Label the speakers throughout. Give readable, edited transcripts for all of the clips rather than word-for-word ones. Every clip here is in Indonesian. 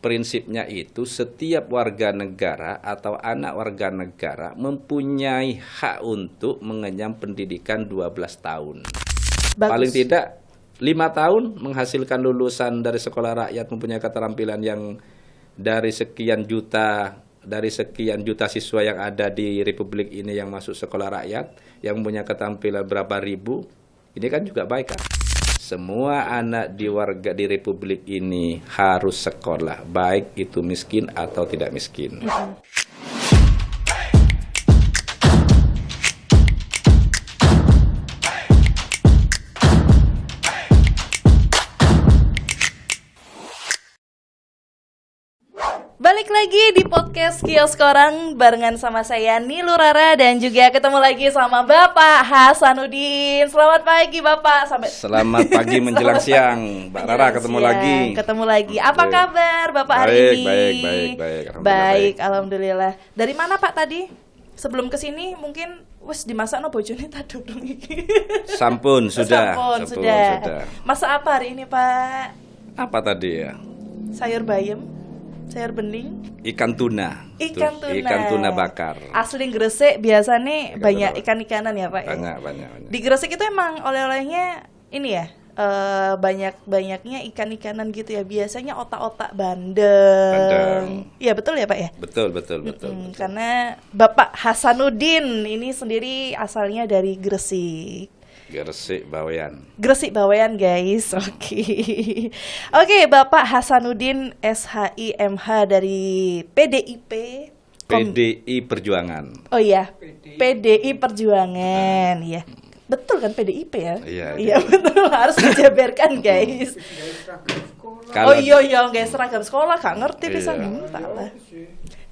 Speaker 1: prinsipnya itu setiap warga negara atau anak warga negara mempunyai hak untuk mengenyam pendidikan 12 tahun.
Speaker 2: Bagus.
Speaker 1: Paling tidak 5 tahun menghasilkan lulusan dari sekolah rakyat mempunyai keterampilan yang dari sekian juta siswa yang ada di Republik ini yang masuk sekolah rakyat, yang punya keterampilan berapa ribu, ini kan juga baik kan? Semua anak di Republik ini harus sekolah, baik itu miskin atau tidak miskin.
Speaker 2: Balik lagi di podcast Kios Korang barengan sama saya Nilu Rara dan juga ketemu lagi sama Bapak Hasanuddin. Selamat pagi Bapak.
Speaker 1: Selamat pagi menjelang siang, Mbak Rara ketemu lagi.
Speaker 2: Ketemu lagi. Apa kabar Bapak hari ini?
Speaker 1: Baik.
Speaker 2: Alhamdulillah. Dari mana Pak tadi? Sebelum kesini mungkin wes dimasak no bojone tadi dong iki.
Speaker 1: Sampun sudah.
Speaker 2: Masak apa hari ini Pak?
Speaker 1: Apa tadi ya?
Speaker 2: Sayur bayam. Sayur bening,
Speaker 1: ikan tuna bakar.
Speaker 2: Asli Gresik biasanya banyak ikan-ikanan ya Pak.
Speaker 1: Banyak.
Speaker 2: Di Gresik itu emang oleh-olehnya ini ya, banyaknya ikan-ikanan gitu ya. Biasanya otak-otak bandeng. Iya betul ya Pak ya.
Speaker 1: Betul.
Speaker 2: Karena Bapak Hasanuddin ini sendiri asalnya dari Gresik.
Speaker 1: Gresik Bawean
Speaker 2: guys. Oke, Bapak Hasanuddin SHIMH dari PDIP
Speaker 1: PDI Perjuangan.
Speaker 2: Oh iya, PDI Perjuangan. Iya. Betul kan PDIP ya? Iya betul, harus dijabarkan guys. Oh iya guys, seragam sekolah gak ngerti bisa salah.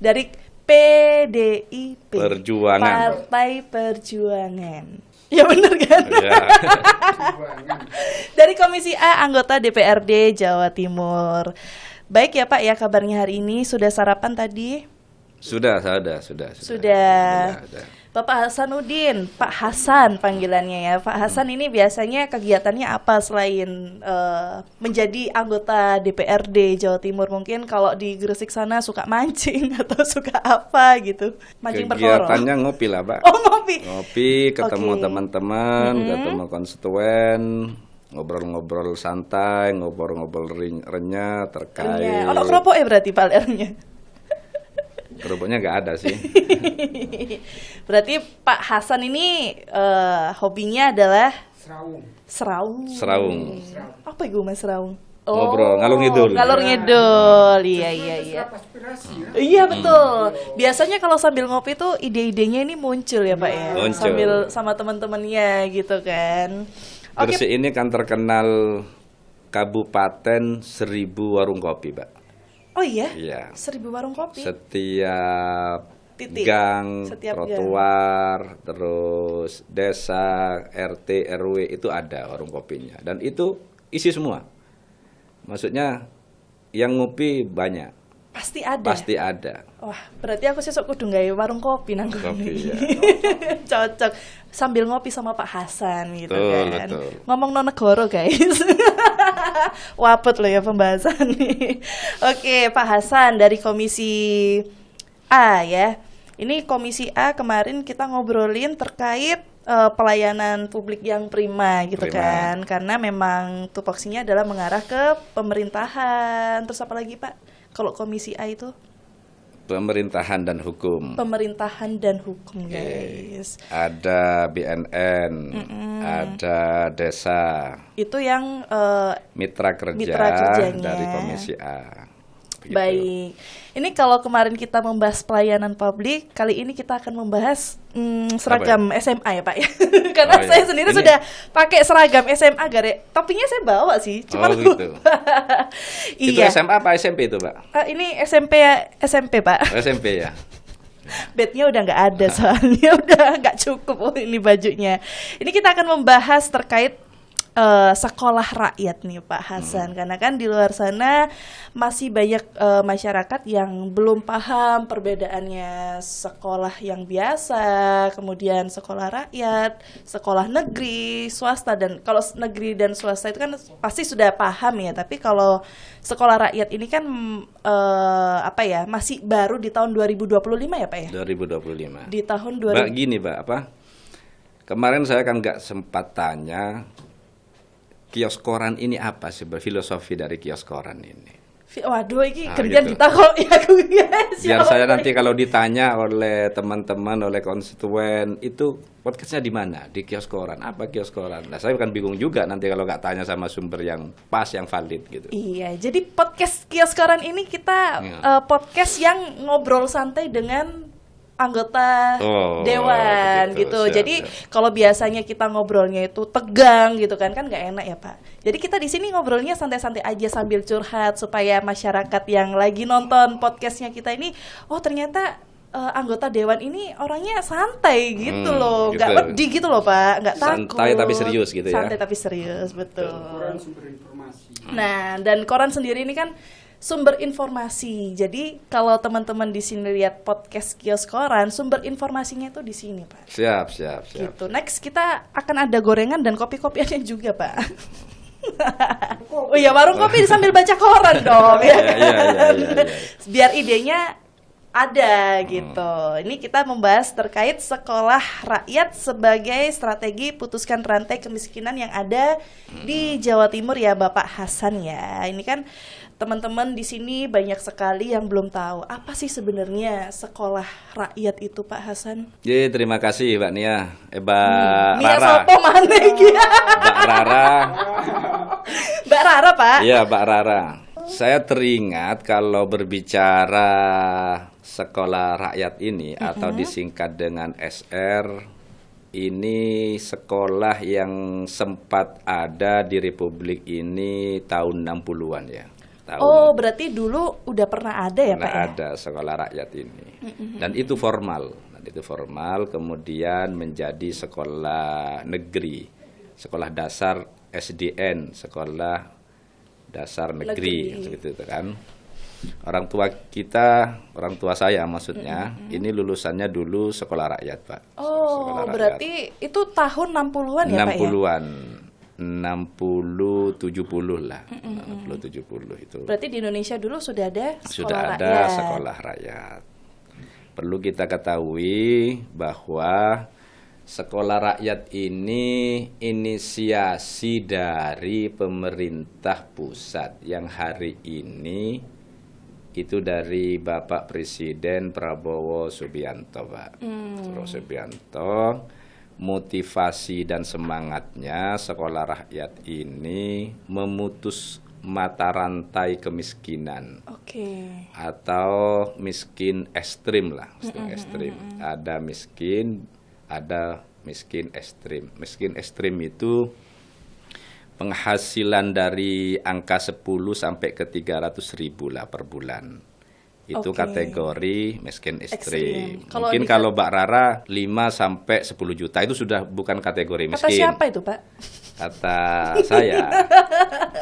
Speaker 2: Dari PDIP
Speaker 1: Perjuangan.
Speaker 2: Partai Perjuangan. Ya benar kan?
Speaker 1: Ya.
Speaker 2: Dari Komisi A anggota DPRD Jawa Timur. Baik ya Pak ya, kabarnya hari ini sudah sarapan tadi? Sudah. Bapak Hasanuddin, Pak Hasan panggilannya ya. Pak Hasan ini biasanya kegiatannya apa selain menjadi anggota DPRD Jawa Timur? Mungkin kalau di Gresik sana suka mancing atau suka apa gitu? Mancing perkoro.
Speaker 1: Kegiatannya ngopi lah, Pak.
Speaker 2: Oh, ngopi.
Speaker 1: Ngopi, ketemu teman-teman, ketemu konstituen, ngobrol-ngobrol santai, ngobrol-ngobrol renyah terkait.
Speaker 2: Ono keropok berarti Pak lernya.
Speaker 1: Kerupuknya nggak ada sih.
Speaker 2: Berarti Pak Hasan ini hobinya adalah Seraung. Apa itu Mas Seraung?
Speaker 1: Ngobrol, ngalor
Speaker 2: ngidul. Iya. Iya betul. Biasanya kalau sambil ngopi tuh ide-idenya ini muncul ya Pak ya. Sambil sama teman-temannya gitu kan.
Speaker 1: Gresik ini kan terkenal Kabupaten 1000 warung kopi, Pak.
Speaker 2: Oh iya?
Speaker 1: Iya.
Speaker 2: 1000 warung kopi.
Speaker 1: Setiap gang, trotoar, terus desa, RT, RW itu ada warung kopinya. Dan itu isi semua. Maksudnya yang ngopi banyak.
Speaker 2: Pasti ada. Wah, berarti aku sesuk kudu gawe warung kopi nang
Speaker 1: kopi ya.
Speaker 2: Cocok sambil ngopi sama Pak Hasan gitu kan.
Speaker 1: Betul.
Speaker 2: Ngomong no negoro guys. Wapet loh ya pembahasan nih. Oke, Pak Hasan dari Komisi A ya. Ini Komisi A kemarin kita ngobrolin terkait pelayanan publik yang prima gitu kan. Karena memang tupoksinya adalah mengarah ke pemerintahan. Terus apa lagi Pak? Kalau Komisi A itu?
Speaker 1: Pemerintahan dan hukum
Speaker 2: guys.
Speaker 1: Ada BNN, ada desa.
Speaker 2: Itu yang
Speaker 1: mitra kerjanya dari Komisi A.
Speaker 2: Begitu. Baik. Ini kalau kemarin kita membahas pelayanan publik, kali ini kita akan membahas seragam SMA ya Pak ya. Karena saya sendiri sudah pakai seragam SMA Garek. Topinya saya bawa sih, cuma
Speaker 1: gitu.
Speaker 2: Iya.
Speaker 1: Itu SMA apa SMP itu Pak?
Speaker 2: Ini SMP Pak.
Speaker 1: SMP ya.
Speaker 2: Bednya udah nggak ada soalnya udah nggak cukup ini bajunya. Ini kita akan membahas terkait sekolah rakyat nih Pak Hasan, karena kan di luar sana masih banyak masyarakat yang belum paham perbedaannya sekolah yang biasa, kemudian sekolah rakyat, sekolah negeri, swasta. Dan kalau negeri dan swasta itu kan pasti sudah paham ya, tapi kalau sekolah rakyat ini kan masih baru di tahun 2025 ya Pak ya?
Speaker 1: 2025.
Speaker 2: Di tahun
Speaker 1: Mbak, gini Mbak, kemarin saya kan nggak sempat tanya kios koran ini apa sih, filosofi dari kios koran ini.
Speaker 2: Waduh, ini
Speaker 1: Nah,
Speaker 2: kerjaan
Speaker 1: gitu.
Speaker 2: kita kok ya
Speaker 1: Biar saya nanti kalau ditanya oleh teman-teman, oleh konstituen, itu podcastnya di mana? Di kios koran. Apa kios koran? Nah, saya bukan bingung juga nanti kalau nggak tanya sama sumber yang pas, yang valid gitu.
Speaker 2: Iya, jadi podcast kios koran ini kita podcast yang ngobrol santai dengan anggota dewan
Speaker 1: begitu.
Speaker 2: gitu.
Speaker 1: Siap,
Speaker 2: Jadi
Speaker 1: siap.
Speaker 2: kalau biasanya kita ngobrolnya itu tegang gitu kan nggak enak ya Pak. Jadi kita di sini ngobrolnya santai-santai aja sambil curhat supaya masyarakat yang lagi nonton podcastnya kita ini, oh ternyata anggota dewan ini orangnya santai gitu loh,
Speaker 1: gitu.
Speaker 2: nggak pedih gitu loh Pak, nggak takut.
Speaker 1: Santai tapi serius gitu ya.
Speaker 2: Santai tapi serius, betul.
Speaker 3: Koran sumber informasi.
Speaker 2: Nah, dan koran sendiri ini kan sumber informasi. Jadi kalau teman-teman di sini lihat podcast kios koran, sumber informasinya itu di sini, Pak.
Speaker 1: Siap.
Speaker 2: Gitu. Next kita akan ada gorengan dan kopi-kopiannya juga, Pak. Oh iya, warung kopi sambil baca koran dong ya.
Speaker 1: Iya.
Speaker 2: Biar idenya ada gitu. Ini kita membahas terkait sekolah rakyat sebagai strategi putuskan rantai kemiskinan yang ada di Jawa Timur ya Bapak Hasan ya. Ini kan teman-teman di sini banyak sekali yang belum tahu apa sih sebenarnya sekolah rakyat itu Pak Hasan.
Speaker 1: Jadi terima kasih Mbak Nia. Mbak
Speaker 2: Nia
Speaker 1: Rara.
Speaker 2: sopo maneh iki?
Speaker 1: Mbak Rara.
Speaker 2: Mbak Rara, Pak.
Speaker 1: Iya, Mbak Rara. Saya teringat kalau berbicara sekolah rakyat ini atau disingkat dengan SR, ini sekolah yang sempat ada di Republik ini tahun 60-an ya.
Speaker 2: Oh, berarti dulu udah pernah ada ya, Pak ya?
Speaker 1: Ada sekolah rakyat ini. Dan itu formal. Kemudian menjadi sekolah negeri, sekolah dasar SDN, sekolah dasar negeri. Seperti itu kan. Orang tua saya maksudnya, ini lulusannya dulu sekolah rakyat, Pak.
Speaker 2: Oh,
Speaker 1: Sekolah
Speaker 2: berarti itu tahun 60-an ya, Pak ya?
Speaker 1: 60-an. 60 70 lah. 60 70 itu.
Speaker 2: Berarti di Indonesia dulu sudah ada
Speaker 1: Sudah ada sekolah rakyat. Perlu kita ketahui bahwa sekolah rakyat ini inisiasi dari pemerintah pusat yang hari ini itu dari Bapak Presiden Prabowo Subianto, Pak. Prabowo Subianto, motivasi dan semangatnya sekolah rakyat ini memutus mata rantai kemiskinan. Atau miskin ekstrim lah, ekstrim. Ada miskin ekstrim. Miskin ekstrim itu penghasilan dari angka 10 sampai ke 300.000 lah per bulan. Itu kategori miskin ekstrim. Mungkin kalau Mbak Rara 5 sampai 10 juta itu sudah bukan kategori miskin.
Speaker 2: Kata siapa itu, Pak?
Speaker 1: Kata saya.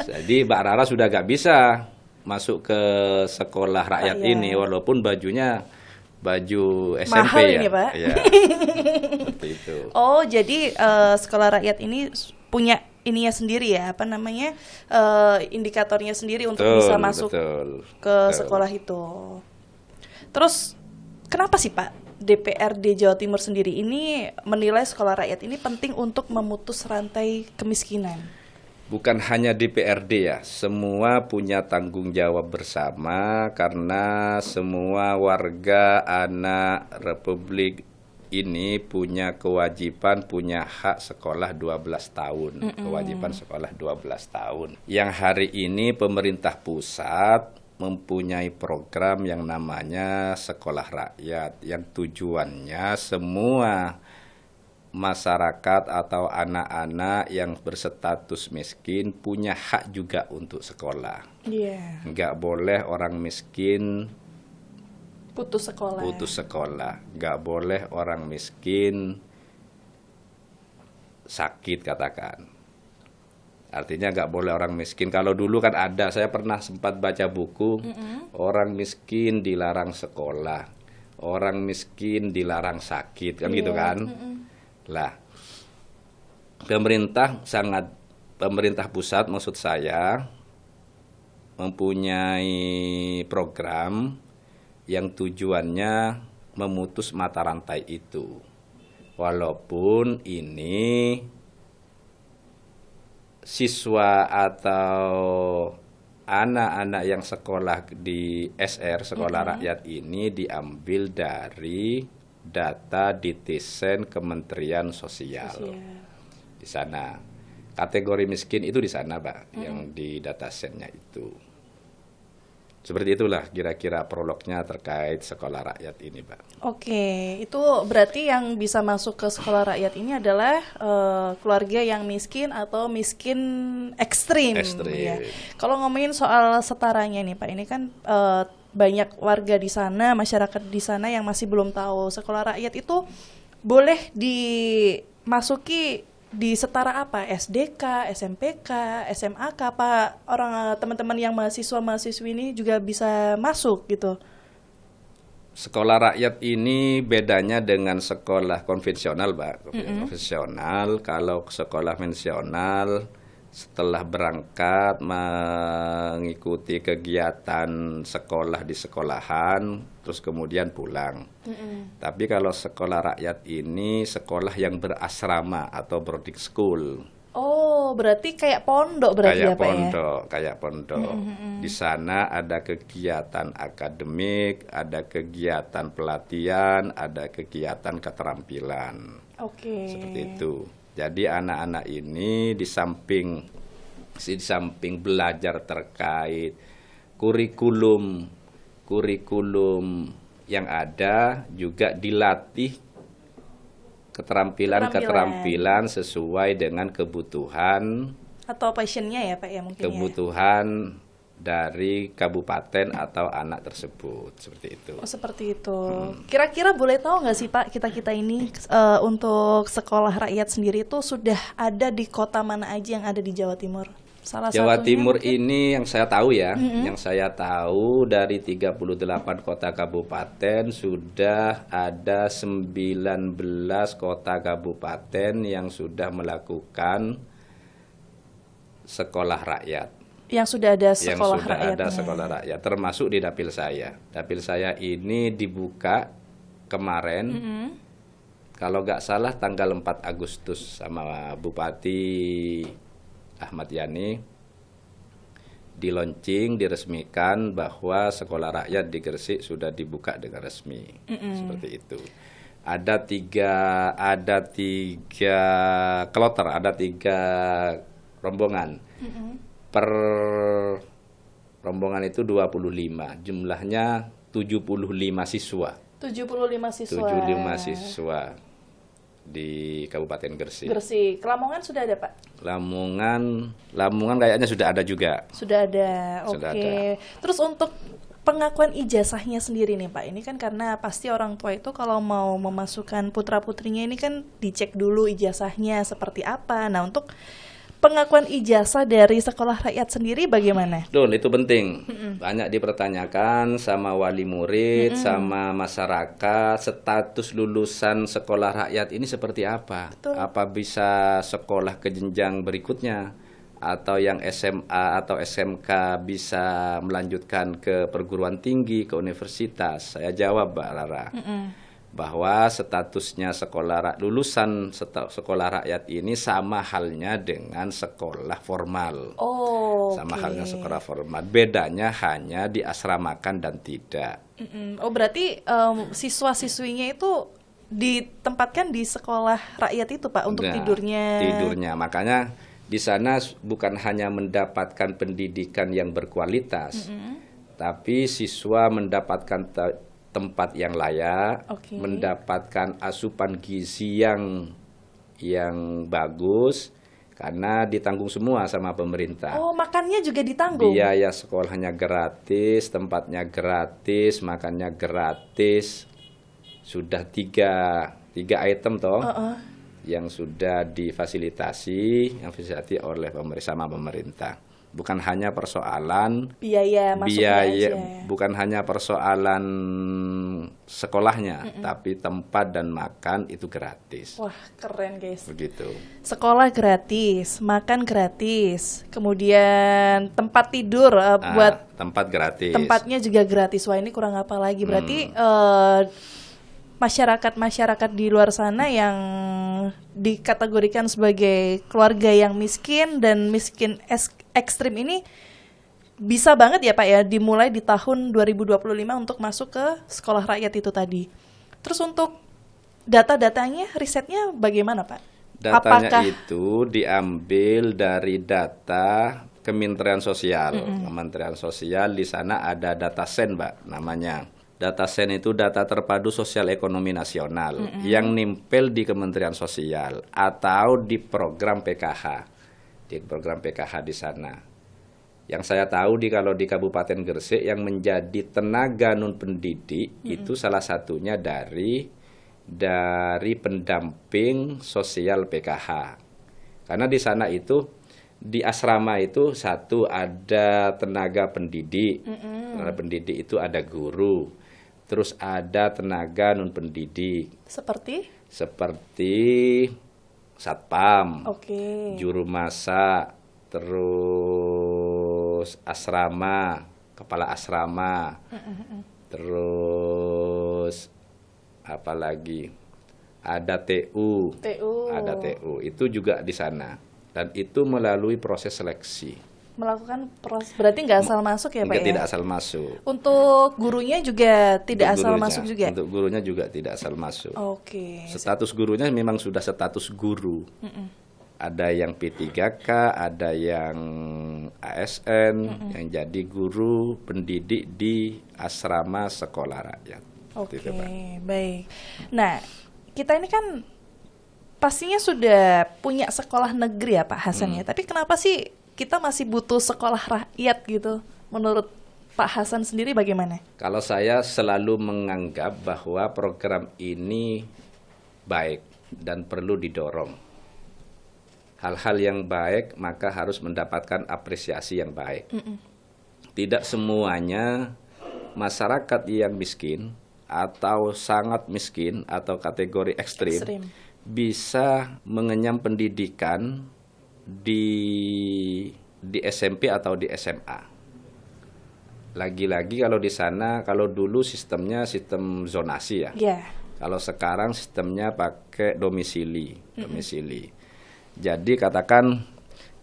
Speaker 1: Jadi Mbak Rara sudah gak bisa masuk ke sekolah rakyat ini walaupun bajunya baju SMP
Speaker 2: mahal
Speaker 1: ya.
Speaker 2: Ini, Pak.
Speaker 1: Ya. Seperti itu.
Speaker 2: Oh, jadi sekolah rakyat ini punya ininya sendiri ya, apa namanya, indikatornya sendiri untuk bisa masuk ke sekolah itu. Terus kenapa sih Pak DPRD Jawa Timur sendiri ini menilai sekolah rakyat ini penting untuk memutus rantai kemiskinan?
Speaker 1: Bukan hanya DPRD ya, semua punya tanggung jawab bersama karena semua warga anak Republik ini punya kewajiban, punya hak sekolah 12 tahun. Kewajiban sekolah 12 tahun. Yang hari ini pemerintah pusat mempunyai program yang namanya Sekolah Rakyat, yang tujuannya semua masyarakat atau anak-anak yang berstatus miskin punya hak juga untuk sekolah. Nggak boleh orang miskin putus sekolah. Nggak boleh orang miskin sakit katakan. Artinya nggak boleh orang miskin. Kalau dulu kan ada, saya pernah sempat baca buku, orang miskin dilarang sekolah, orang miskin dilarang sakit, kan gitu kan? Lah, pemerintah pusat maksud saya mempunyai program yang tujuannya memutus mata rantai itu. Walaupun ini siswa atau anak-anak yang sekolah di SR, sekolah rakyat ini diambil dari data Ditisen Kementerian Sosial. Di sana. Kategori miskin itu di sana, Pak, yang di datasetnya itu. Seperti itulah kira-kira prolognya terkait sekolah rakyat ini, Pak.
Speaker 2: Oke, itu berarti yang bisa masuk ke sekolah rakyat ini adalah keluarga yang miskin atau miskin ekstrim. Ya. Kalau ngomongin soal setaranya nih, Pak, ini kan banyak warga di sana, masyarakat di sana yang masih belum tahu sekolah rakyat itu boleh dimasuki di setara apa? SDK, SMPK, SMAK, apa orang teman-teman yang mahasiswa-mahasiswi ini juga bisa masuk gitu?
Speaker 1: Sekolah rakyat ini bedanya dengan sekolah konvensional, Pak. Konvensional, kalau sekolah konvensional setelah berangkat mengikuti kegiatan sekolah di sekolahan, terus kemudian pulang. Tapi kalau sekolah rakyat ini sekolah yang berasrama atau boarding school.
Speaker 2: Oh, berarti kayak pondok berarti ya, Pak ya?
Speaker 1: Kayak pondok. Di sana ada kegiatan akademik, ada kegiatan pelatihan, ada kegiatan keterampilan.
Speaker 2: Oke.
Speaker 1: Seperti itu. Jadi anak-anak ini di samping belajar terkait kurikulum yang ada, juga dilatih keterampilan sesuai dengan kebutuhan
Speaker 2: atau passionnya ya, Pak ya, mungkin
Speaker 1: kebutuhan dari kabupaten atau anak tersebut, seperti itu.
Speaker 2: Oh, seperti itu. Kira-kira boleh tahu nggak sih, Pak, kita ini untuk sekolah rakyat sendiri itu sudah ada di kota mana aja yang ada di Jawa Timur?
Speaker 1: Jawa Timur mungkin? Ini yang saya tahu ya, yang saya tahu dari 38 kota kabupaten sudah ada 19 kota kabupaten yang sudah melakukan sekolah rakyat.
Speaker 2: Yang sudah ada sekolah
Speaker 1: rakyat, termasuk di dapil saya. Dapil saya ini dibuka kemarin, kalau nggak salah tanggal 4 Agustus sama Bupati Ahmad Yani, diresmikan bahwa sekolah rakyat di Gresik sudah dibuka dengan resmi. Seperti itu. Ada tiga kloter, ada 3 rombongan. Per rombongan itu 25, jumlahnya 75 siswa. 75 siswa di Kabupaten Gresik.
Speaker 2: Lamongan sudah ada, Pak?
Speaker 1: Lamongan kayaknya sudah ada juga.
Speaker 2: Sudah ada. Oke. Terus untuk pengakuan ijazahnya sendiri nih, Pak. Ini kan karena pasti orang tua itu kalau mau memasukkan putra-putrinya ini kan dicek dulu ijazahnya seperti apa. Nah, untuk pengakuan ijazah dari sekolah rakyat sendiri bagaimana?
Speaker 1: Itu penting. Banyak dipertanyakan sama wali murid, sama masyarakat, status lulusan sekolah rakyat ini seperti apa?
Speaker 2: Betul.
Speaker 1: Apa bisa sekolah ke jenjang berikutnya? Atau yang SMA atau SMK bisa melanjutkan ke perguruan tinggi, ke universitas? Saya jawab, Mbak Rara. Bahwa statusnya lulusan sekolah rakyat ini sama halnya dengan sekolah formal. Halnya sekolah formal. Bedanya hanya diasramakan dan tidak.
Speaker 2: Oh, berarti siswa-siswinya itu ditempatkan di sekolah rakyat itu, Pak, untuk tidurnya.
Speaker 1: Makanya di sana bukan hanya mendapatkan pendidikan yang berkualitas, tapi siswa mendapatkan tempat yang layak, mendapatkan asupan gizi yang bagus, karena ditanggung semua sama pemerintah.
Speaker 2: Oh, makannya juga ditanggung?
Speaker 1: Biaya sekolahnya gratis, tempatnya gratis, makannya gratis. Sudah tiga item toh. yang sudah difasilitasi oleh pemerintah. Bukan hanya persoalan
Speaker 2: Biaya masuknya aja.
Speaker 1: bukan hanya persoalan sekolahnya, tapi tempat dan makan itu gratis.
Speaker 2: Wah, keren guys.
Speaker 1: Begitu.
Speaker 2: Sekolah gratis, makan gratis, kemudian tempat tidur buat
Speaker 1: Tempat gratis.
Speaker 2: tempatnya juga gratis. Wah, ini kurang apa lagi? Berarti masyarakat di luar sana yang dikategorikan sebagai keluarga yang miskin dan miskin ekstrim ini bisa banget ya Pak ya dimulai di tahun 2025 untuk masuk ke sekolah rakyat itu tadi. Terus untuk data-datanya, risetnya bagaimana Pak?
Speaker 1: Datanya itu diambil dari data Kementerian Sosial. Kementerian Sosial di sana ada data sen, Mbak, namanya. Data sen itu data terpadu sosial ekonomi nasional yang nimpel di Kementerian Sosial atau di program PKH. Di program PKH di sana. Yang saya tahu kalau di Kabupaten Gresik yang menjadi tenaga non pendidik itu salah satunya dari pendamping sosial PKH. Karena di sana itu di asrama itu satu ada tenaga pendidik. Tenaga pendidik itu ada guru. Terus ada tenaga non pendidik.
Speaker 2: Seperti
Speaker 1: satpam,
Speaker 2: juru
Speaker 1: masak, terus asrama, kepala asrama, terus apa lagi? Ada TU, itu juga di sana dan itu melalui proses seleksi.
Speaker 2: Melakukan proses, berarti nggak asal masuk ya Pak ya?
Speaker 1: Tidak asal masuk.
Speaker 2: Untuk gurunya juga tidak asal masuk juga?
Speaker 1: Untuk gurunya juga tidak asal masuk. Status gurunya memang sudah status guru. Ada yang P3K, ada yang ASN, yang jadi guru pendidik di asrama sekolah rakyat.
Speaker 2: Baik. Nah, kita ini kan pastinya sudah punya sekolah negeri ya Pak Hasan ya, tapi kenapa sih kita masih butuh sekolah rakyat gitu? Menurut Pak Hasan sendiri bagaimana?
Speaker 1: Kalau saya selalu menganggap bahwa program ini baik dan perlu didorong. Hal-hal yang baik maka harus mendapatkan apresiasi yang baik. Tidak semuanya masyarakat yang miskin atau sangat miskin atau kategori ekstrim bisa mengenyam pendidikan di SMP atau di SMA. Lagi-lagi kalau di sana, kalau dulu sistemnya sistem zonasi ya. Kalau sekarang sistemnya pakai domisili. Jadi katakan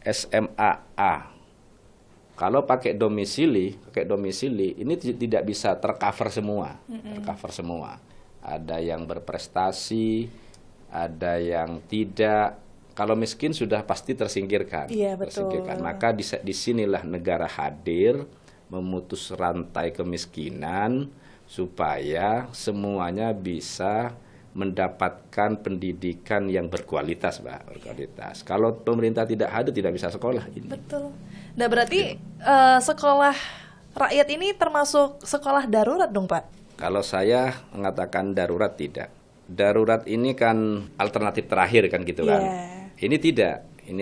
Speaker 1: SMA A. Kalau pakai domisili ini tidak bisa tercover semua. Ada yang berprestasi, ada yang tidak. Kalau miskin sudah pasti tersingkirkan. Maka disinilah negara hadir memutus rantai kemiskinan supaya semuanya bisa mendapatkan pendidikan yang berkualitas, Mbak. Kalau pemerintah tidak hadir tidak bisa sekolah.
Speaker 2: Betul. Nah berarti sekolah rakyat ini termasuk sekolah darurat dong Pak?
Speaker 1: Kalau saya mengatakan darurat tidak. Darurat ini kan alternatif terakhir kan gitu kan. Ini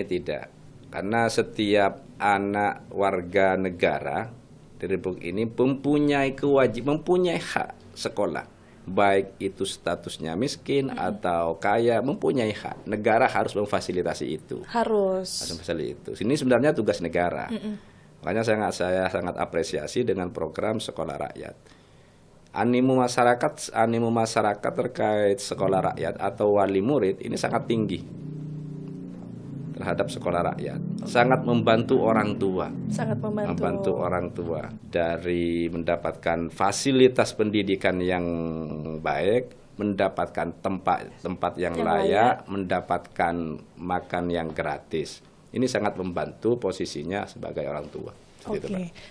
Speaker 1: tidak. Karena setiap anak warga negara di Republik ini mempunyai mempunyai hak sekolah. Baik itu statusnya miskin atau kaya, mempunyai hak. Negara harus memfasilitasi itu.
Speaker 2: Harus
Speaker 1: memfasilitasi itu. Ini sebenarnya tugas negara. Makanya saya sangat apresiasi dengan program sekolah rakyat. Animo masyarakat terkait sekolah rakyat atau wali murid ini sangat tinggi terhadap sekolah rakyat. Sangat membantu orang tua. Membantu orang tua dari mendapatkan fasilitas pendidikan yang baik, mendapatkan tempat yang layak, mendapatkan makan yang gratis. Ini sangat membantu posisinya sebagai orang tua.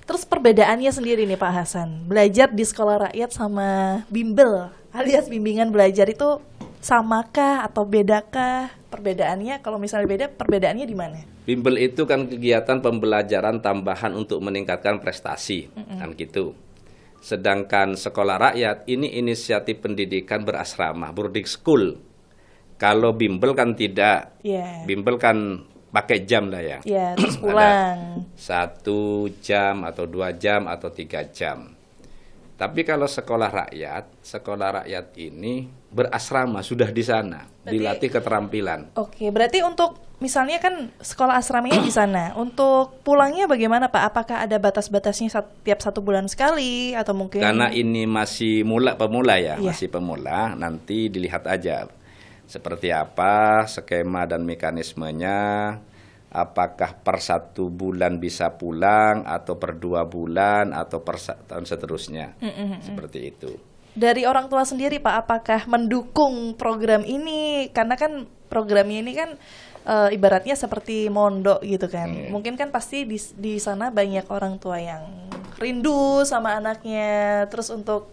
Speaker 2: Terus perbedaannya sendiri nih Pak Hasan, belajar di sekolah rakyat sama bimbel alias bimbingan belajar itu samakah atau bedakah perbedaannya? Kalau misalnya beda, perbedaannya di mana?
Speaker 1: Bimbel itu kan kegiatan pembelajaran tambahan untuk meningkatkan prestasi, kan gitu. Sedangkan sekolah rakyat ini inisiatif pendidikan berasrama, boarding school. Kalau bimbel kan tidak.
Speaker 2: Iya.
Speaker 1: Bimbel kan pakai jam lah ya.
Speaker 2: Iya, terus
Speaker 1: Ada
Speaker 2: pulang.
Speaker 1: 1 jam atau 2 jam atau 3 jam. Tapi kalau sekolah rakyat ini berasrama, sudah di sana, dilatih keterampilan.
Speaker 2: Oke, berarti untuk misalnya kan sekolah asramanya di sana, untuk pulangnya bagaimana Pak? Apakah ada batas-batasnya tiap 1 bulan sekali atau mungkin?
Speaker 1: Karena ini masih pemula ya,
Speaker 2: Iya.
Speaker 1: masih pemula, nanti dilihat aja seperti apa skema dan mekanismenya. Apakah per 1 bulan bisa pulang, atau per 2 bulan, atau per tahun seterusnya, seperti itu.
Speaker 2: Dari orang tua sendiri Pak, apakah mendukung program ini? Karena kan programnya ini kan ibaratnya seperti mondok gitu kan. Mungkin kan pasti di sana banyak orang tua yang rindu sama anaknya. Terus untuk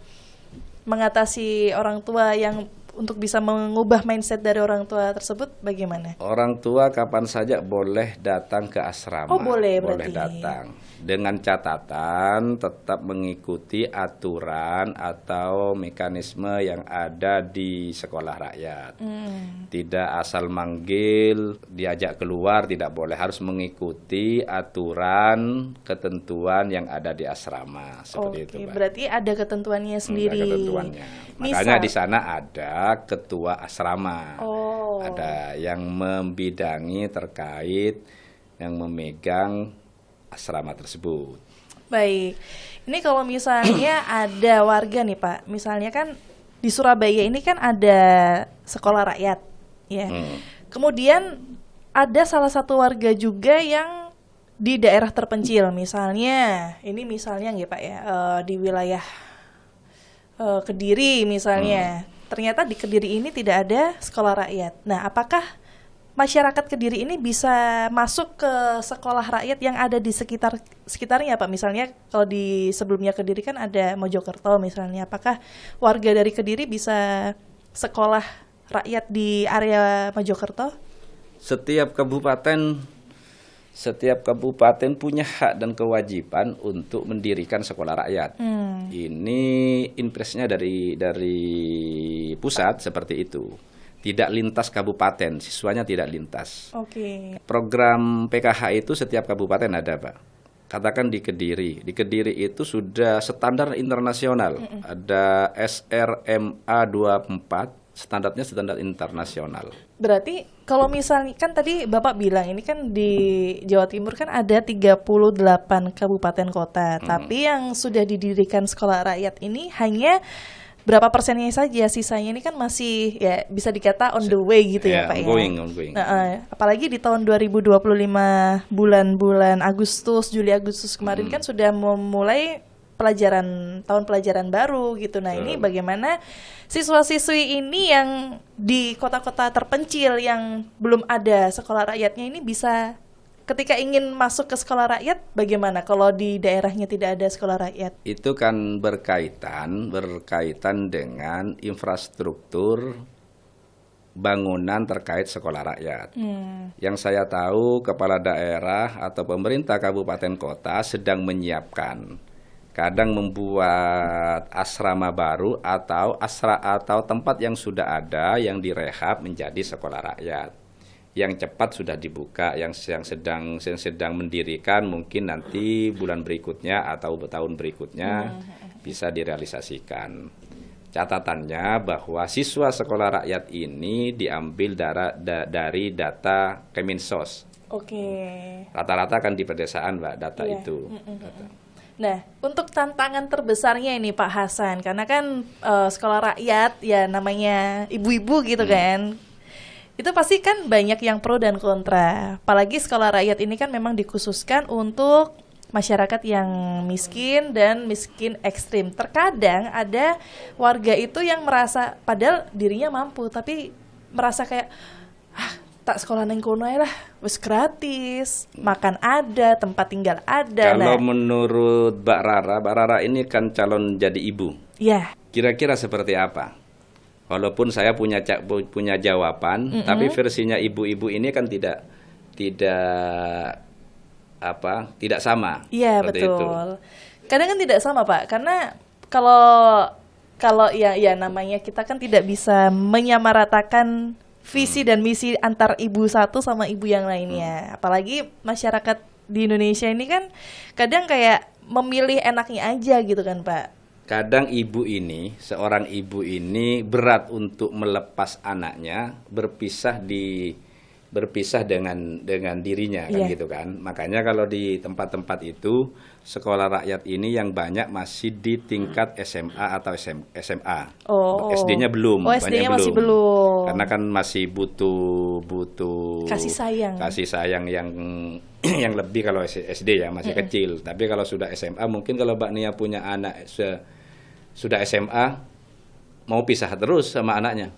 Speaker 2: mengatasi orang tua yang untuk bisa mengubah mindset dari orang tua tersebut bagaimana?
Speaker 1: Orang tua kapan saja boleh datang ke asrama.
Speaker 2: Oh, boleh
Speaker 1: Boleh
Speaker 2: berarti.
Speaker 1: datang. Dengan catatan tetap mengikuti aturan atau mekanisme yang ada di sekolah rakyat. Tidak asal manggil, diajak keluar, tidak boleh. Harus mengikuti aturan, ketentuan yang ada di asrama. Seperti itu, Mbak.
Speaker 2: Berarti ada ketentuannya sendiri.
Speaker 1: Ada ketentuannya. Makanya
Speaker 2: Misal-
Speaker 1: di sana ada ketua asrama.
Speaker 2: Oh.
Speaker 1: Ada yang membidangi terkait yang memegang asrama tersebut.
Speaker 2: Baik, ini kalau misalnya ada warga nih Pak, misalnya kan di Surabaya ini kan ada sekolah rakyat, ya. Kemudian ada salah satu warga juga yang di daerah terpencil, misalnya nggak Pak ya, di wilayah Kediri misalnya. Ternyata di Kediri ini tidak ada sekolah rakyat. Nah, apakah masyarakat Kediri ini bisa masuk ke sekolah rakyat yang ada di sekitarnya Pak? Misalnya kalau di sebelumnya Kediri kan ada Mojokerto misalnya. Apakah warga dari Kediri bisa sekolah rakyat di area Mojokerto?
Speaker 1: Setiap kabupaten punya hak dan kewajiban untuk mendirikan sekolah rakyat. Ini impresnya dari pusat seperti itu. Tidak lintas kabupaten, siswanya tidak lintas.
Speaker 2: Oke.
Speaker 1: Program PKH itu setiap kabupaten ada, Pak. Katakan di Kediri. Di Kediri itu sudah standar internasional. Ada SRMA 24, standarnya standar internasional.
Speaker 2: Berarti kalau misalnya kan tadi Bapak bilang ini kan di Jawa Timur kan ada 38 kabupaten kota, tapi yang sudah didirikan sekolah rakyat ini hanya berapa persennya saja, sisanya ini kan masih ya bisa dikata on the way gitu ya Pak
Speaker 1: ongoing.
Speaker 2: Nah, apalagi di tahun 2025 bulan-bulan Juli Agustus kemarin kan sudah memulai tahun pelajaran baru gitu. Nah, ini bagaimana siswa-siswi ini yang di kota-kota terpencil yang belum ada sekolah rakyatnya ini bisa ketika ingin masuk ke sekolah rakyat bagaimana kalau di daerahnya tidak ada sekolah rakyat?
Speaker 1: Itu kan berkaitan dengan infrastruktur bangunan terkait sekolah rakyat. Yang saya tahu kepala daerah atau pemerintah kabupaten kota sedang menyiapkan, kadang membuat asrama baru atau tempat yang sudah ada yang direhab menjadi sekolah rakyat. Yang cepat sudah dibuka, yang sedang mendirikan mungkin nanti bulan berikutnya atau tahun berikutnya bisa direalisasikan. Catatannya bahwa siswa sekolah rakyat ini diambil dari data Kemensos.
Speaker 2: Oke.
Speaker 1: Rata-rata kan di pedesaan, Mbak, data itu.
Speaker 2: Nah, untuk tantangan terbesarnya ini Pak Hasan, karena kan sekolah rakyat ya namanya ibu-ibu gitu kan. Itu pasti kan banyak yang pro dan kontra. Apalagi sekolah rakyat ini kan memang dikhususkan untuk masyarakat yang miskin dan miskin ekstrim. Terkadang ada warga itu yang merasa padahal dirinya mampu tapi merasa kayak tak sekolah neng kono ae lah, wis gratis, makan ada, tempat tinggal ada.
Speaker 1: Kalau menurut Mbak Rara ini kan calon jadi ibu.
Speaker 2: Ya.
Speaker 1: Kira-kira seperti apa? Walaupun saya punya jawaban, tapi versinya ibu-ibu ini kan tidak sama.
Speaker 2: Iya, betul. Itu. Kadang kan tidak sama, Pak. Karena kalau ya namanya kita kan tidak bisa menyamaratakan visi dan misi antar ibu satu sama ibu yang lainnya. Apalagi masyarakat di Indonesia ini kan kadang kayak memilih enaknya aja gitu kan, Pak.
Speaker 1: Kadang seorang ibu ini berat untuk melepas anaknya berpisah dengan dirinya kan
Speaker 2: Iya.
Speaker 1: gitu kan. Makanya kalau di tempat-tempat itu sekolah rakyat ini yang banyak masih di tingkat SMA atau SMA.
Speaker 2: Oh.
Speaker 1: SD-nya belum,
Speaker 2: Oh,
Speaker 1: banyak
Speaker 2: SD-nya masih belum.
Speaker 1: Karena kan masih butuh
Speaker 2: Kasih sayang.
Speaker 1: yang lebih kalau SD ya masih kecil. Tapi kalau sudah SMA mungkin kalau Mbak Nia punya anak sudah SMA mau pisah terus sama anaknya.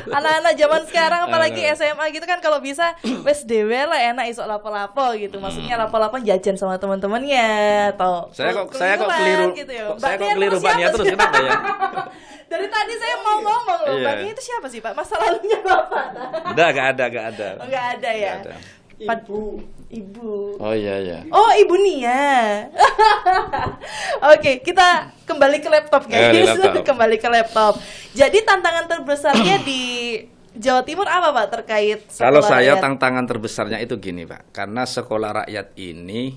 Speaker 2: Anak-anak zaman sekarang apalagi SMA gitu kan kalau bisa wes dewe lah enak isok lapo-lapo gitu. Maksudnya lapo-lapo jajan sama teman-temannya atau
Speaker 1: Saya kok
Speaker 2: keluyuran
Speaker 1: keliru.
Speaker 2: gitu ya.
Speaker 1: Saya kok
Speaker 2: Nia
Speaker 1: keliru
Speaker 2: itu
Speaker 1: Mbak Nia
Speaker 2: siapa
Speaker 1: terus
Speaker 2: sih?
Speaker 1: kenapa ya?
Speaker 2: Dari tadi saya mau ngomong loh,
Speaker 1: Iya.
Speaker 2: Mbak Nia itu siapa sih, Pak? Masa lalunya Bapak?
Speaker 1: Enggak ada.
Speaker 2: Oh, nggak ada ya.
Speaker 1: Nggak ada.
Speaker 2: Ibu.
Speaker 1: Oh iya.
Speaker 2: Oh, Ibu Nia. Oke, kita kembali ke laptop guys.
Speaker 1: Laptop.
Speaker 2: Kembali ke laptop. Jadi tantangan terbesarnya di Jawa Timur apa, Pak, terkait
Speaker 1: Kalau
Speaker 2: sekolah
Speaker 1: saya
Speaker 2: rakyat?
Speaker 1: tantangan terbesarnya itu gini, Pak. Karena sekolah rakyat ini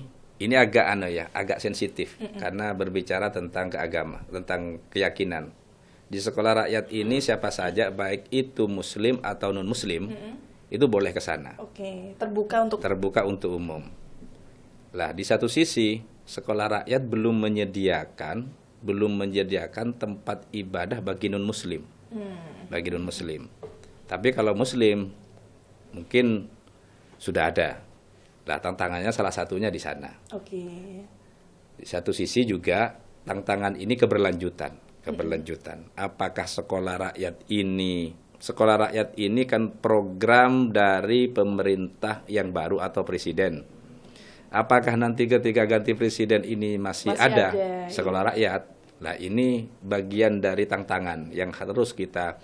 Speaker 1: agak agak sensitif karena berbicara tentang tentang keyakinan. Di sekolah rakyat ini siapa saja baik itu muslim atau non muslim itu boleh ke sana.
Speaker 2: Oke, terbuka untuk
Speaker 1: umum. Lah di satu sisi sekolah rakyat belum menyediakan tempat ibadah bagi non muslim. Tapi kalau muslim mungkin sudah ada. Lah tantangannya salah satunya di sana.
Speaker 2: Oke.
Speaker 1: Di satu sisi juga tantangan ini keberlanjutan. Apakah sekolah rakyat ini kan program dari pemerintah yang baru atau presiden. Apakah nanti ketika ganti presiden ini masih ada sekolah rakyat? Nah, ini bagian dari tantangan yang terus kita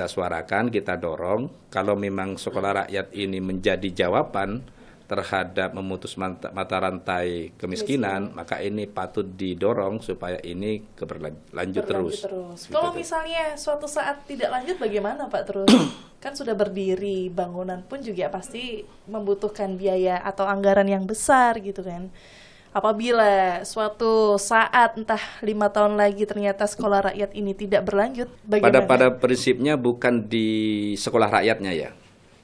Speaker 1: suarakan, kita dorong. Kalau memang sekolah rakyat ini menjadi jawaban terhadap memutus mata rantai kemiskinan, maka ini patut didorong supaya ini berlanjut terus.
Speaker 2: Kalau misalnya suatu saat tidak lanjut bagaimana, Pak, terus? Kan sudah berdiri, bangunan pun juga pasti membutuhkan biaya atau anggaran yang besar gitu kan. Apabila suatu saat entah 5 tahun lagi ternyata sekolah rakyat ini tidak berlanjut, bagaimana?
Speaker 1: Pada prinsipnya bukan di sekolah rakyatnya ya.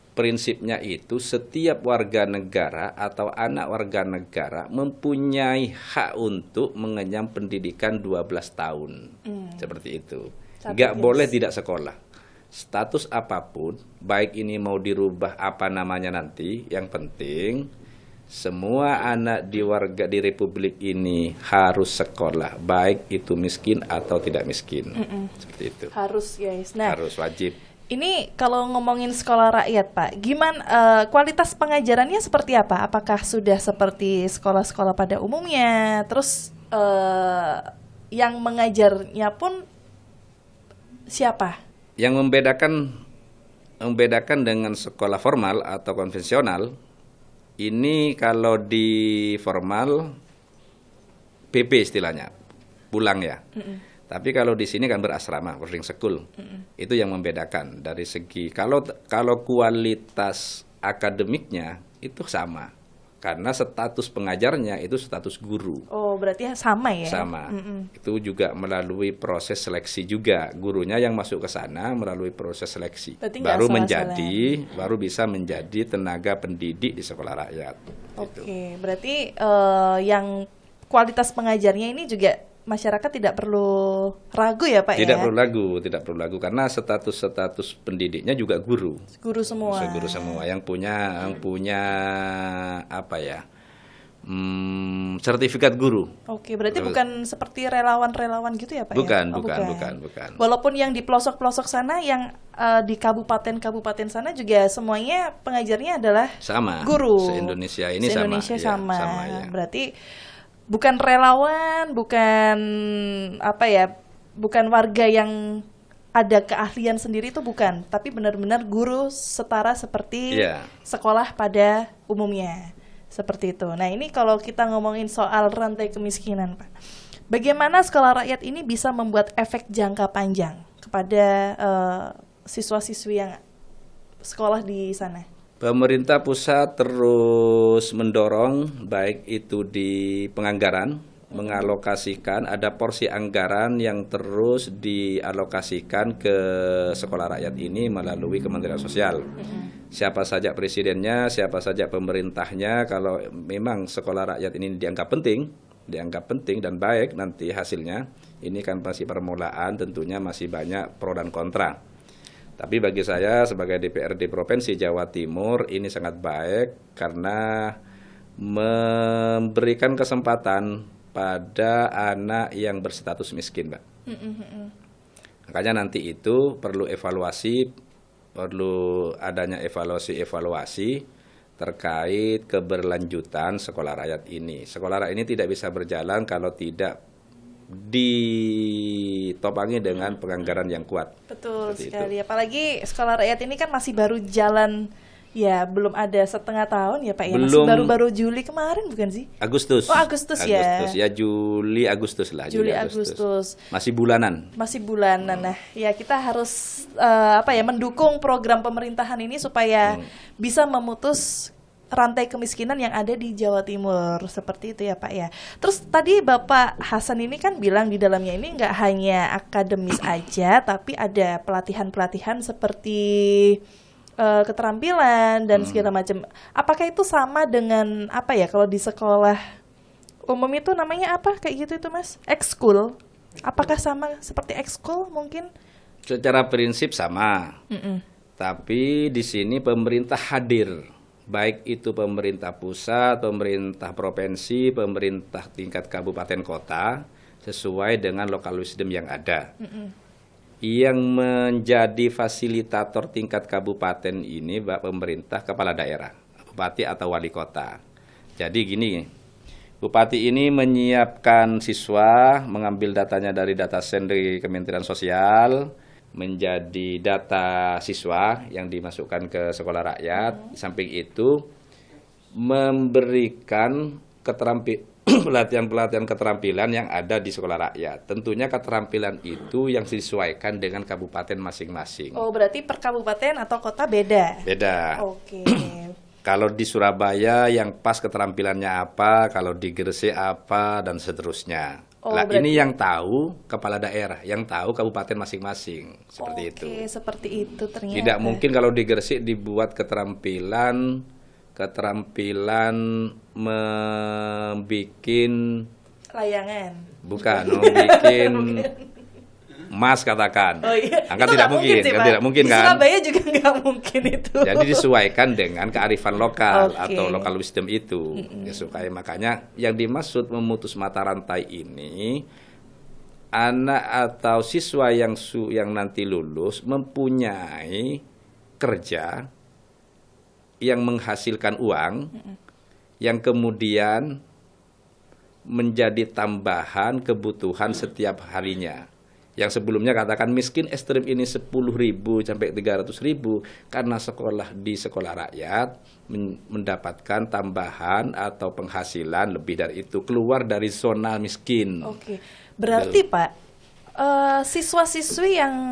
Speaker 1: Prinsipnya itu setiap warga negara atau anak warga negara mempunyai hak untuk mengenyam pendidikan 12 tahun. Seperti itu. Nggak boleh tidak sekolah. Status apapun, baik ini mau dirubah apa namanya nanti, yang penting semua anak di Republik ini harus sekolah, baik itu miskin atau tidak miskin. Seperti itu.
Speaker 2: Harus, guys. Nah,
Speaker 1: harus wajib.
Speaker 2: ini kalau ngomongin sekolah rakyat, Pak, gimana kualitas pengajarannya seperti apa? Apakah sudah seperti sekolah-sekolah pada umumnya? Terus yang mengajarnya pun siapa?
Speaker 1: Yang membedakan dengan sekolah formal atau konvensional, ini kalau di formal PP istilahnya, pulang ya. Tapi kalau di sini kan berasrama, boarding school. Itu yang membedakan dari segi kalau kualitas akademiknya itu sama. Karena status pengajarnya itu status guru.
Speaker 2: Oh, berarti sama ya?
Speaker 1: Sama. Itu juga melalui proses seleksi juga. Gurunya yang masuk ke sana melalui proses seleksi.
Speaker 2: Berarti
Speaker 1: baru bisa menjadi tenaga pendidik di sekolah rakyat.
Speaker 2: Oke,
Speaker 1: Gitu.
Speaker 2: berarti yang kualitas pengajarnya ini juga masyarakat tidak perlu ragu ya, Pak,
Speaker 1: Tidak
Speaker 2: ya?
Speaker 1: perlu ragu karena status pendidiknya juga guru.
Speaker 2: Guru semua.
Speaker 1: Guru semua yang punya apa ya? Sertifikat guru.
Speaker 2: Oke, berarti bukan seperti relawan-relawan gitu ya, Pak?
Speaker 1: Bukan,
Speaker 2: ya?
Speaker 1: bukan.
Speaker 2: Walaupun yang di pelosok-pelosok sana, yang di kabupaten-kabupaten sana juga semuanya pengajarnya adalah
Speaker 1: Sama.
Speaker 2: guru.
Speaker 1: Se-Indonesia ini
Speaker 2: Se-Indonesia
Speaker 1: sama.
Speaker 2: sama.
Speaker 1: Ya.
Speaker 2: Berarti bukan relawan, bukan bukan warga yang ada keahlian sendiri itu bukan, tapi benar-benar guru setara seperti sekolah pada umumnya. Seperti itu. Nah, ini kalau kita ngomongin soal rantai kemiskinan, Pak. Bagaimana sekolah rakyat ini bisa membuat efek jangka panjang kepada siswa-siswi yang sekolah di sana?
Speaker 1: Pemerintah pusat terus mendorong baik itu di penganggaran, mengalokasikan ada porsi anggaran yang terus dialokasikan ke sekolah rakyat ini melalui Kementerian Sosial. Siapa saja presidennya, siapa saja pemerintahnya, kalau memang sekolah rakyat ini dianggap penting dan baik nanti hasilnya, ini kan masih permulaan, tentunya masih banyak pro dan kontra. Tapi bagi saya sebagai DPRD Provinsi Jawa Timur ini sangat baik karena memberikan kesempatan pada anak yang berstatus miskin, Mbak. Makanya nanti itu perlu evaluasi, perlu adanya evaluasi terkait keberlanjutan sekolah rakyat ini. Sekolah rakyat ini tidak bisa berjalan kalau tidak ditopangi dengan penganggaran yang kuat.
Speaker 2: Betul
Speaker 1: Seperti
Speaker 2: sekali.
Speaker 1: itu.
Speaker 2: Apalagi sekolah rakyat ini kan masih baru jalan, ya belum ada setengah tahun ya Pak ya. Masih
Speaker 1: Belum.
Speaker 2: baru-baru Juli kemarin bukan sih?
Speaker 1: Agustus.
Speaker 2: Oh, Agustus ya.
Speaker 1: Ya Juli Agustus lah.
Speaker 2: Juli Agustus.
Speaker 1: Masih bulanan.
Speaker 2: Masih bulanan. Nah, ya kita harus mendukung program pemerintahan ini supaya bisa memutus rantai kemiskinan yang ada di Jawa Timur, seperti itu ya Pak ya. Terus tadi Bapak Hasan ini kan bilang di dalamnya ini nggak hanya akademis aja, tapi ada pelatihan-pelatihan seperti keterampilan dan segala macam. Apakah itu sama dengan apa ya kalau di sekolah umum itu namanya apa kayak gitu itu Mas? Ekskul. Apakah sama seperti ekskul mungkin?
Speaker 1: Secara prinsip sama. Tapi di sini pemerintah hadir. Baik itu pemerintah pusat, pemerintah provinsi, pemerintah tingkat kabupaten kota, sesuai dengan lokal wisdom yang ada. Yang menjadi fasilitator tingkat kabupaten ini pemerintah kepala daerah, bupati atau wali kota. Jadi gini, bupati ini menyiapkan siswa, mengambil datanya dari data sentri Kementerian Sosial, menjadi data siswa yang dimasukkan ke sekolah rakyat. Di samping itu memberikan pelatihan-pelatihan keterampilan yang ada di sekolah rakyat. Tentunya keterampilan itu yang disesuaikan dengan kabupaten masing-masing.
Speaker 2: Oh, berarti per kabupaten atau kota beda?
Speaker 1: Beda.
Speaker 2: Oke.
Speaker 1: Kalau di Surabaya yang pas keterampilannya apa, kalau di Gresik apa, dan seterusnya.
Speaker 2: Oh,
Speaker 1: Lah,
Speaker 2: berarti-
Speaker 1: ini yang tahu kepala daerah, yang tahu kabupaten masing-masing, seperti itu.
Speaker 2: Oke, seperti itu ternyata.
Speaker 1: Tidak mungkin kalau di Gresik dibuat keterampilan membikin,
Speaker 2: layangan.
Speaker 1: bukan, membikin emas katakan.
Speaker 2: Oh iya.
Speaker 1: Angka
Speaker 2: Itu
Speaker 1: tidak
Speaker 2: nggak
Speaker 1: mungkin,
Speaker 2: sih,
Speaker 1: kan
Speaker 2: Pak.
Speaker 1: tidak mungkin
Speaker 2: di
Speaker 1: kan.
Speaker 2: Surabaya juga nggak mungkin itu.
Speaker 1: Jadi disesuaikan dengan kearifan lokal
Speaker 2: Oke.
Speaker 1: atau lokal wisdom itu. Disukai. Makanya yang dimaksud memutus mata rantai ini, anak atau siswa yang nanti lulus mempunyai kerja yang menghasilkan uang, yang kemudian menjadi tambahan kebutuhan setiap harinya. Yang sebelumnya katakan miskin ekstrim ini 10.000 sampai 300.000 karena sekolah di sekolah rakyat mendapatkan tambahan atau penghasilan lebih dari itu, keluar dari zona miskin.
Speaker 2: Oke. Berarti Pak, siswa-siswi yang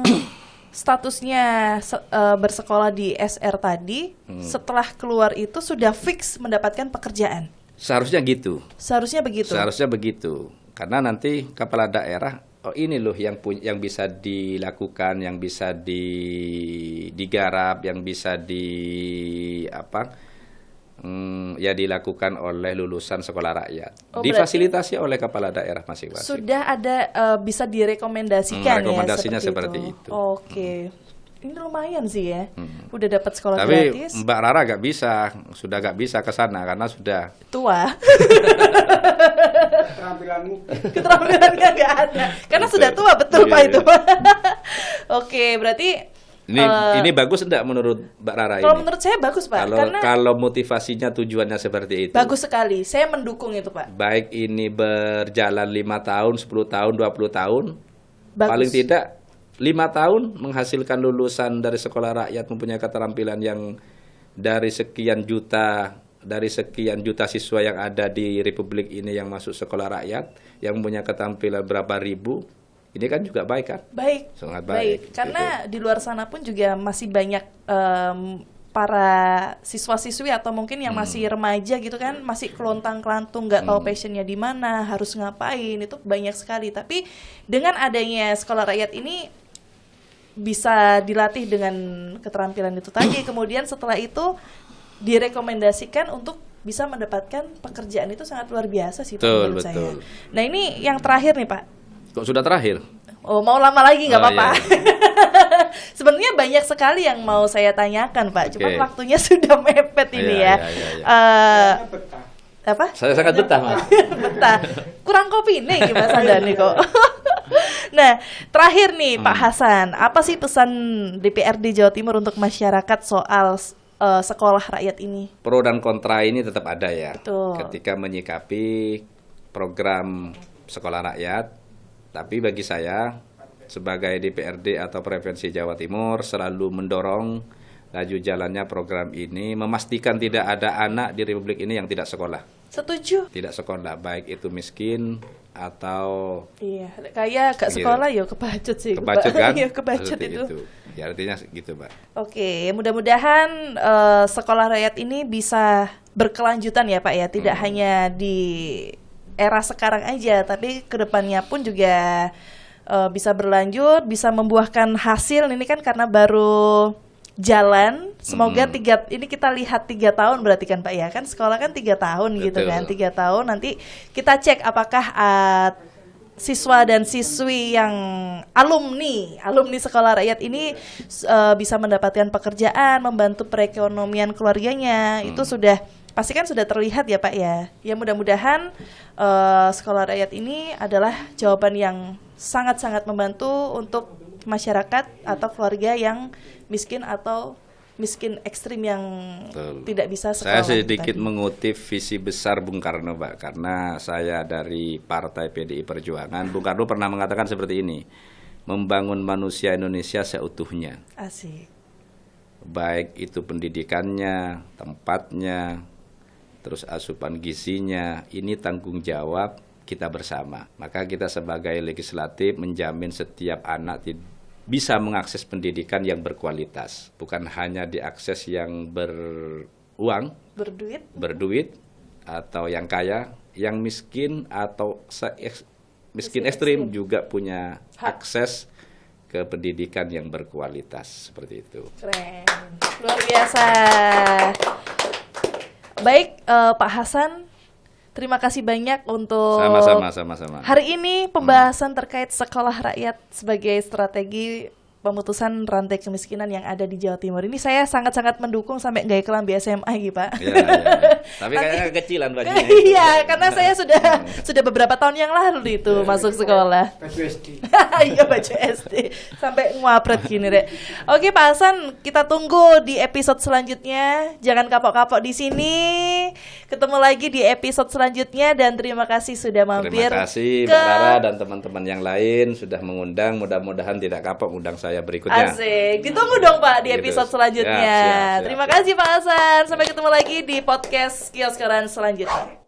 Speaker 2: statusnya bersekolah di SR tadi, setelah keluar itu sudah fix mendapatkan pekerjaan.
Speaker 1: Seharusnya gitu.
Speaker 2: Seharusnya begitu.
Speaker 1: Seharusnya begitu. Karena nanti kepala daerah, oh ini loh yang bisa dilakukan, yang bisa digarap, yang bisa dilakukan oleh lulusan sekolah rakyat.
Speaker 2: Oh,
Speaker 1: Difasilitasi oleh kepala daerah masing-masing.
Speaker 2: Sudah ada bisa direkomendasikan
Speaker 1: rekomendasinya
Speaker 2: ya
Speaker 1: seperti itu.
Speaker 2: Oke. Ini lumayan sih ya. Udah dapat sekolah
Speaker 1: Tapi
Speaker 2: gratis.
Speaker 1: Mbak Rara sudah gak bisa ke sana karena sudah
Speaker 2: Tua.
Speaker 3: Keterampilanmu
Speaker 2: Keterampilannya nggak ada. Karena
Speaker 1: Betul.
Speaker 2: sudah tua, betul
Speaker 1: Iya,
Speaker 2: Pak
Speaker 1: iya.
Speaker 2: itu. Oke, berarti
Speaker 1: ini bagus enggak menurut Mbak Rara
Speaker 2: kalau
Speaker 1: ini?
Speaker 2: menurut saya bagus Pak. Karena
Speaker 1: Kalau motivasinya tujuannya seperti itu.
Speaker 2: bagus sekali. Saya mendukung itu Pak.
Speaker 1: Baik ini berjalan 5 tahun, 10 tahun, 20 tahun.
Speaker 2: Bagus.
Speaker 1: Paling tidak 5 tahun menghasilkan lulusan dari sekolah rakyat mempunyai keterampilan yang dari sekian juta siswa yang ada di Republik ini yang masuk sekolah rakyat yang mempunyai keterampilan berapa ribu, Ini kan juga baik kan?
Speaker 2: Baik,
Speaker 1: Sangat baik,
Speaker 2: Karena di luar sana pun juga masih banyak para siswa-siswi atau mungkin yang masih remaja gitu kan, masih kelontang-kelantung, nggak tahu passionnya di mana, harus ngapain, itu banyak sekali. Tapi dengan adanya sekolah rakyat ini bisa dilatih dengan keterampilan itu tadi, kemudian setelah itu direkomendasikan untuk bisa mendapatkan pekerjaan, itu sangat luar biasa sih Pak,
Speaker 1: Betul,
Speaker 2: menurut saya.
Speaker 1: betul.
Speaker 2: Nah ini yang terakhir nih Pak.
Speaker 1: Kok sudah terakhir?
Speaker 2: Oh, mau lama lagi nggak
Speaker 1: Oh,
Speaker 2: apa-apa.
Speaker 1: iya.
Speaker 2: Sebenarnya banyak sekali yang mau saya tanyakan, Pak. Cuma
Speaker 1: Oke.
Speaker 2: waktunya sudah mepet ini
Speaker 1: Iya,
Speaker 2: ya.
Speaker 1: iya, iya, iya.
Speaker 3: Betah.
Speaker 2: Apa?
Speaker 1: Saya sangat betah, Mas.
Speaker 2: Betah. Kurang kopi nih Mas Andani kok. Nah, terakhir nih Pak Hasan, apa sih pesan DPRD Jawa Timur untuk masyarakat soal sekolah rakyat ini?
Speaker 1: Pro dan kontra ini tetap ada ya.
Speaker 2: Betul.
Speaker 1: Ketika menyikapi program sekolah rakyat, tapi bagi saya sebagai DPRD atau Provinsi Jawa Timur selalu mendorong laju jalannya program ini, memastikan tidak ada anak di Republik ini yang tidak sekolah.
Speaker 2: Setuju.
Speaker 1: Tidak sekolah, baik itu miskin atau
Speaker 2: Iya, kayak gak sekolah ya kebacut sih.
Speaker 1: kebacut
Speaker 2: Pak.
Speaker 1: kan?
Speaker 2: Iya, kebacut
Speaker 1: Seperti
Speaker 2: itu.
Speaker 1: Ya artinya gitu, Pak.
Speaker 2: Oke, mudah-mudahan sekolah rakyat ini bisa berkelanjutan ya Pak ya, tidak hanya di era sekarang aja, tapi kedepannya pun juga bisa berlanjut, bisa membuahkan hasil. Ini kan karena baru jalan, semoga ini kita lihat 3 tahun berarti kan Pak ya, kan sekolah kan 3 tahun gitu
Speaker 1: Betul.
Speaker 2: kan, 3 tahun nanti kita cek apakah siswa dan siswi yang alumni sekolah rakyat ini bisa mendapatkan pekerjaan, membantu perekonomian keluarganya. Itu sudah pasti kan sudah terlihat ya Pak ya. Ya mudah-mudahan sekolah rakyat ini adalah jawaban yang sangat-sangat membantu untuk masyarakat atau keluarga yang miskin atau miskin ekstrim yang
Speaker 1: Betul.
Speaker 2: tidak bisa sekolah.
Speaker 1: Saya sedikit
Speaker 2: tadi.
Speaker 1: mengutip visi besar Bung Karno, Pak, karena saya dari Partai PDI Perjuangan. Bung Karno pernah mengatakan seperti ini, membangun manusia Indonesia seutuhnya,
Speaker 2: Asik.
Speaker 1: baik itu pendidikannya, tempatnya, terus asupan gizinya, ini tanggung jawab kita bersama. Maka kita sebagai legislatif menjamin setiap anak bisa mengakses pendidikan yang berkualitas, bukan hanya diakses yang beruang, berduit, atau yang kaya, yang miskin atau miskin ekstrim juga punya akses ke pendidikan yang berkualitas, seperti itu.
Speaker 2: Keren, luar biasa. Baik, Pak Hasan, terima kasih banyak untuk
Speaker 1: Sama-sama.
Speaker 2: hari ini pembahasan terkait sekolah rakyat sebagai strategi pemutusan rantai kemiskinan yang ada di Jawa Timur. Ini saya sangat-sangat mendukung sampai gaya kelambi SMA gitu, Pak.
Speaker 1: Ya. Tapi kayaknya kekecilan bajunya.
Speaker 2: Iya, karena saya sudah beberapa tahun yang lalu itu masuk sekolah.
Speaker 3: Baju SD.
Speaker 2: Iya, baju SD sampai nguapret gini deh. Oke Pak Hasan, kita tunggu di episode selanjutnya. Jangan kapok-kapok di sini. Ketemu lagi di episode selanjutnya dan terima kasih sudah mampir.
Speaker 1: Terima kasih Mbak Rara dan teman-teman yang lain sudah mengundang. Mudah-mudahan tidak kapok undang saya berikutnya.
Speaker 2: Asik. Ditunggu dong Pak di
Speaker 1: Gitu.
Speaker 2: episode selanjutnya.
Speaker 1: Siap.
Speaker 2: Terima kasih Pak Hasan. Sampai ketemu lagi di podcast Kios Koran selanjutnya.